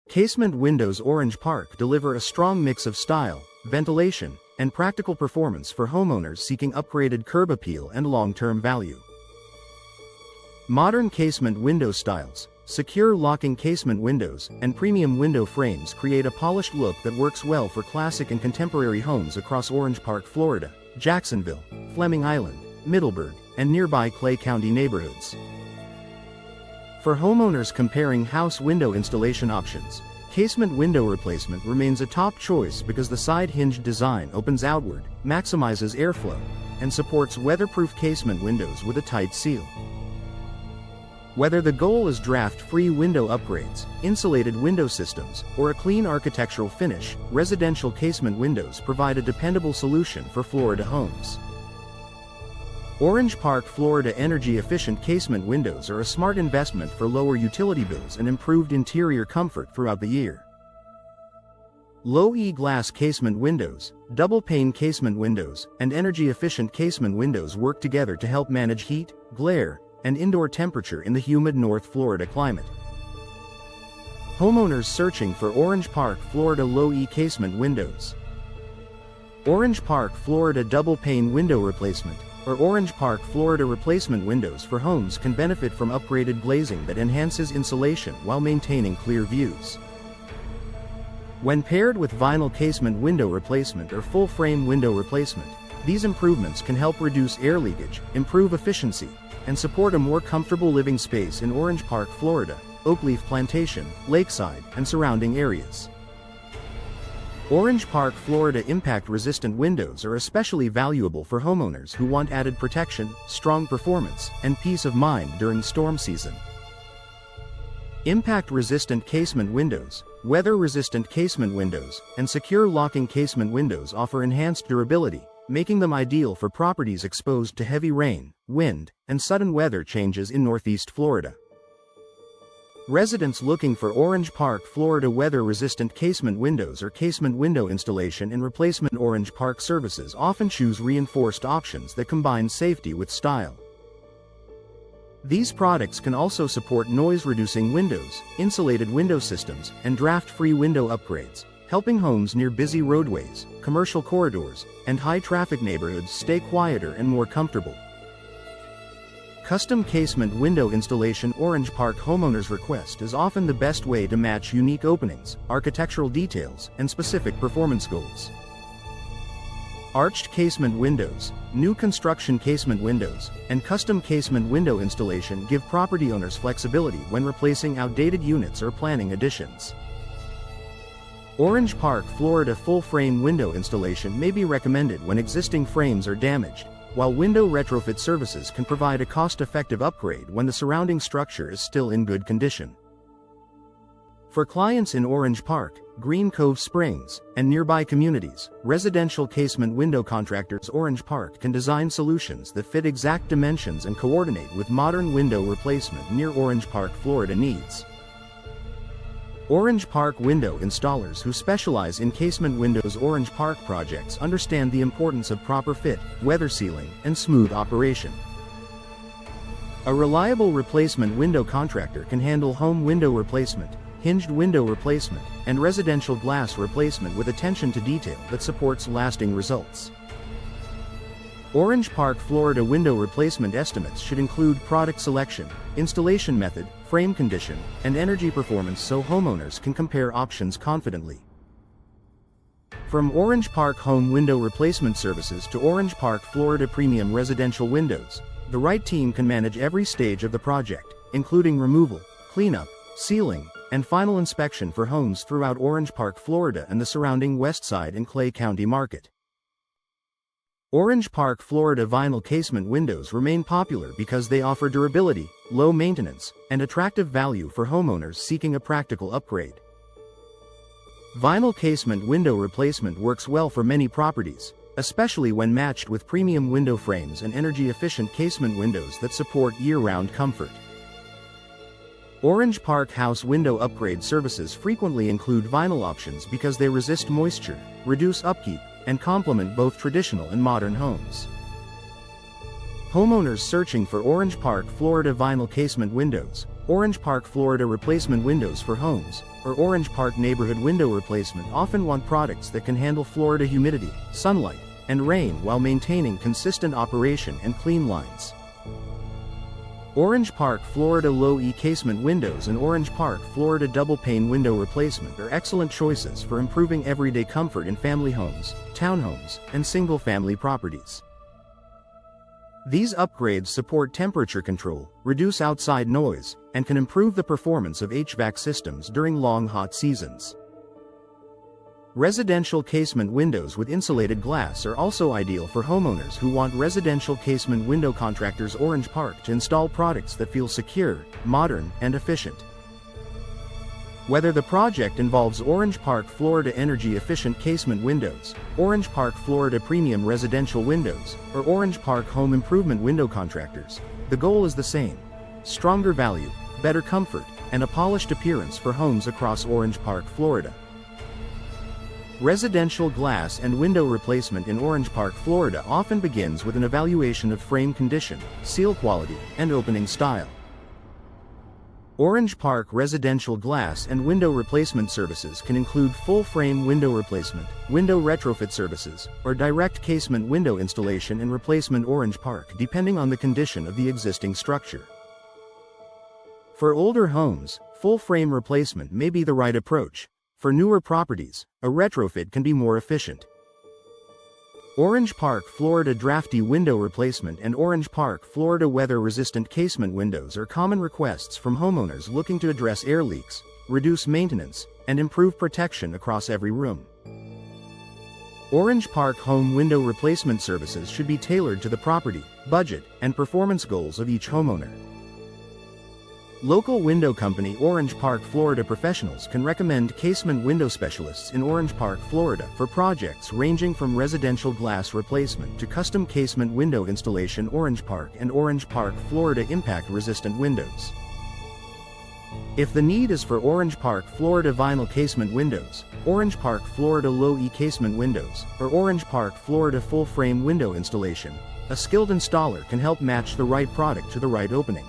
Casement windows Orange Park deliver a strong mix of style, ventilation, and practical performance for homeowners seeking upgraded curb appeal and long-term value. Modern casement window styles, secure locking casement windows, and premium window frames create a polished look that works well for classic and contemporary homes across Orange Park, Florida, Jacksonville, Fleming Island, Middleburg, and nearby Clay County neighborhoods. For homeowners comparing house window installation options, casement window replacement remains a top choice because the side-hinged design opens outward, maximizes airflow, and supports weatherproof casement windows with a tight seal. Whether the goal is draft-free window upgrades, insulated window systems, or a clean architectural finish, residential casement windows provide a dependable solution for Florida homes. Orange Park, Florida energy-efficient casement windows are a smart investment for lower utility bills and improved interior comfort throughout the year. Low-E glass casement windows, double-pane casement windows, and energy-efficient casement windows work together to help manage heat, glare, and indoor temperature in the humid North Florida climate. Homeowners searching for Orange Park, Florida low-E casement windows. Orange Park, Florida double-pane window replacement, or Orange Park, Florida replacement windows for homes can benefit from upgraded glazing that enhances insulation while maintaining clear views. When paired with vinyl casement window replacement or full-frame window replacement, these improvements can help reduce air leakage, improve efficiency, and support a more comfortable living space in Orange Park, Florida, Oakleaf Plantation, Lakeside, and surrounding areas. Orange Park, Florida impact-resistant windows are especially valuable for homeowners who want added protection, strong performance, and peace of mind during storm season. Impact-resistant casement windows, weather-resistant casement windows, and secure locking casement windows offer enhanced durability, making them ideal for properties exposed to heavy rain, wind, and sudden weather changes in Northeast Florida. Residents looking for Orange Park, Florida weather-resistant casement windows or casement window installation and replacement Orange Park services often choose reinforced options that combine safety with style. These products can also support noise-reducing windows, insulated window systems, and draft-free window upgrades, helping homes near busy roadways, commercial corridors, and high-traffic neighborhoods stay quieter and more comfortable. Custom casement window installation Orange Park homeowners' request is often the best way to match unique openings, architectural details, and specific performance goals. Arched casement windows, new construction casement windows, and custom casement window installation give property owners flexibility when replacing outdated units or planning additions. Orange Park, Florida full-frame window installation may be recommended when existing frames are damaged, while window retrofit services can provide a cost-effective upgrade when the surrounding structure is still in good condition. For clients in Orange Park, Green Cove Springs, and nearby communities, residential casement window contractors Orange Park can design solutions that fit exact dimensions and coordinate with modern window replacement near Orange Park, Florida needs. Orange Park window installers who specialize in casement windows Orange Park projects understand the importance of proper fit, weather sealing, and smooth operation. A reliable replacement window contractor can handle home window replacement, hinged window replacement, and residential glass replacement with attention to detail that supports lasting results. Orange Park, Florida window replacement estimates should include product selection, installation method, frame condition, and energy performance so homeowners can compare options confidently. From Orange Park Home Window Replacement Services to Orange Park, Florida Premium Residential Windows, the right team can manage every stage of the project, including removal, cleanup, sealing, and final inspection for homes throughout Orange Park, Florida and the surrounding West Side and Clay County market. Orange Park, Florida vinyl casement windows remain popular because they offer durability, low maintenance, and attractive value for homeowners seeking a practical upgrade. Vinyl casement window replacement works well for many properties, especially when matched with premium window frames and energy-efficient casement windows that support year-round comfort. Orange Park house window upgrade services frequently include vinyl options because they resist moisture, reduce upkeep, and complement both traditional and modern homes. Homeowners searching for Orange Park, Florida vinyl casement windows, Orange Park, Florida replacement windows for homes, or Orange Park neighborhood window replacement often want products that can handle Florida humidity, sunlight, and rain while maintaining consistent operation and clean lines. Orange Park, Florida low-E casement windows and Orange Park, Florida double-pane window replacement are excellent choices for improving everyday comfort in family homes, townhomes, and single-family properties. These upgrades support temperature control, reduce outside noise, and can improve the performance of HVAC systems during long hot seasons. Residential casement windows with insulated glass are also ideal for homeowners who want residential casement window contractors. Orange Park to install products that feel secure, modern, and efficient. Whether the project involves Orange Park, Florida energy-efficient casement windows, Orange Park, Florida premium residential windows, or Orange Park home improvement window contractors, the goal is the same: stronger value, better comfort, and a polished appearance for homes across Orange Park, Florida. Residential glass and window replacement in Orange Park, Florida often begins with an evaluation of frame condition, seal quality, and opening style. Orange Park residential glass and window replacement services can include full-frame window replacement, window retrofit services, or direct casement window installation and replacement. Orange Park, depending on the condition of the existing structure. For older homes, full-frame replacement may be the right approach. For newer properties, a retrofit can be more efficient. Orange Park, Florida drafty window replacement and Orange Park, Florida weather-resistant casement windows are common requests from homeowners looking to address air leaks, reduce maintenance, and improve protection across every room. Orange Park home window replacement services should be tailored to the property, budget, and performance goals of each homeowner. Local window company Orange Park, Florida professionals can recommend casement window specialists in Orange Park, Florida for projects ranging from residential glass replacement to custom casement window installation. Orange Park and Orange Park, Florida impact-resistant windows. If the need is for Orange Park, Florida vinyl casement windows, Orange Park, Florida low-E casement windows, or Orange Park, Florida full-frame window installation, a skilled installer can help match the right product to the right opening.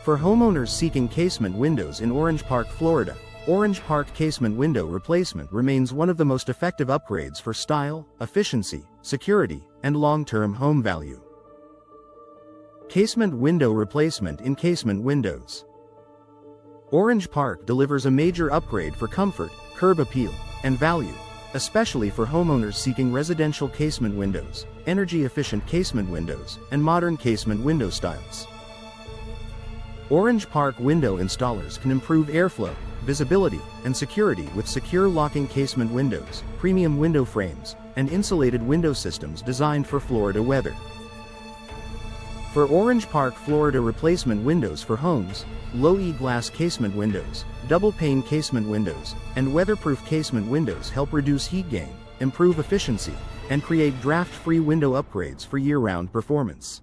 For homeowners seeking casement windows in Orange Park, Florida, Orange Park casement window replacement remains one of the most effective upgrades for style, efficiency, security, and long-term home value. Casement window replacement in casement windows. Orange Park delivers a major upgrade for comfort, curb appeal, and value, especially for homeowners seeking residential casement windows, energy-efficient casement windows, and modern casement window styles. Orange Park window installers can improve airflow, visibility, and security with secure locking casement windows, premium window frames, and insulated window systems designed for Florida weather. For Orange Park, Florida replacement windows for homes, low-E glass casement windows, double-pane casement windows, and weatherproof casement windows help reduce heat gain, improve efficiency, and create draft-free window upgrades for year-round performance.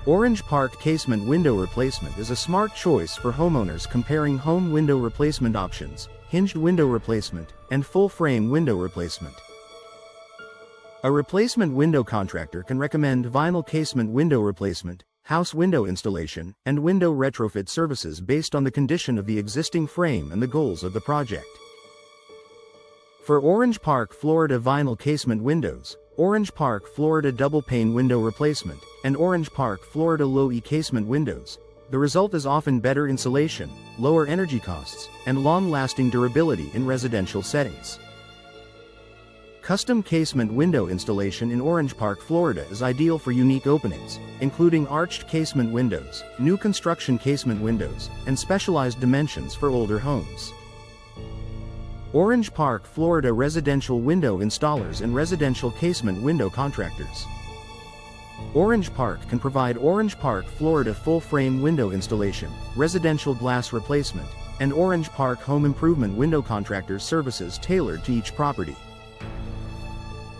Orange Park casement window replacement is a smart choice for homeowners comparing home window replacement options, hinged window replacement, and full-frame window replacement. A replacement window contractor can recommend vinyl casement window replacement, house window installation, and window retrofit services based on the condition of the existing frame and the goals of the project. For Orange Park, Florida vinyl casement windows, Orange Park, Florida double-pane window replacement, and Orange Park, Florida low-E casement windows, the result is often better insulation, lower energy costs, and long-lasting durability in residential settings. Custom casement window installation in Orange Park, Florida is ideal for unique openings, including arched casement windows, new construction casement windows, and specialized dimensions for older homes. Orange Park, Florida residential window installers and residential casement window contractors. Orange Park can provide Orange Park, Florida full-frame window installation, residential glass replacement, and Orange Park home improvement window contractors services tailored to each property.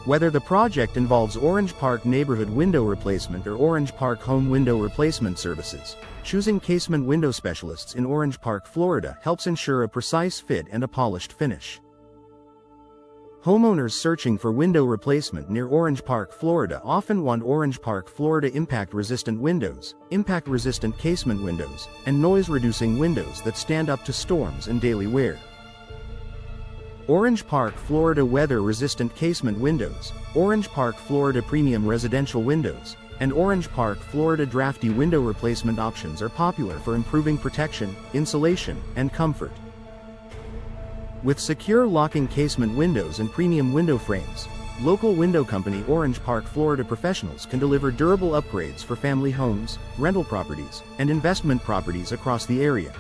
Whether the project involves Orange Park neighborhood window replacement or Orange Park home window replacement services, choosing casement window specialists in Orange Park, Florida helps ensure a precise fit and a polished finish. Homeowners searching for window replacement near Orange Park, Florida often want Orange Park, Florida impact-resistant windows, impact-resistant casement windows, and noise-reducing windows that stand up to storms and daily wear. Orange Park, Florida weather-resistant casement windows, Orange Park, Florida premium residential windows, and Orange Park, Florida drafty window replacement options are popular for improving protection, insulation, and comfort. With secure locking casement windows and premium window frames, local window company Orange Park, Florida professionals can deliver durable upgrades for family homes, rental properties, and investment properties across the area.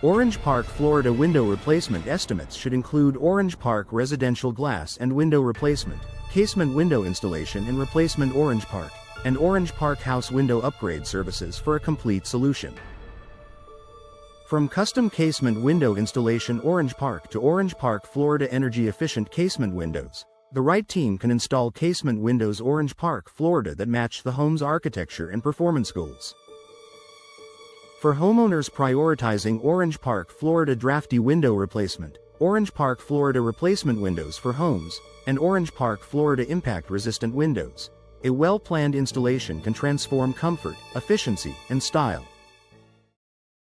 Orange Park, Florida window replacement estimates should include Orange Park residential glass and window replacement, casement window installation and replacement Orange Park, and Orange Park house window upgrade services for a complete solution. From custom casement window installation Orange Park to Orange Park, Florida energy-efficient casement windows, the right team can install casement windows Orange Park, Florida that match the home's architecture and performance goals. For homeowners prioritizing Orange Park, Florida drafty window replacement, Orange Park, Florida replacement windows for homes, and Orange Park, Florida impact-resistant windows, a well-planned installation can transform comfort, efficiency, and style.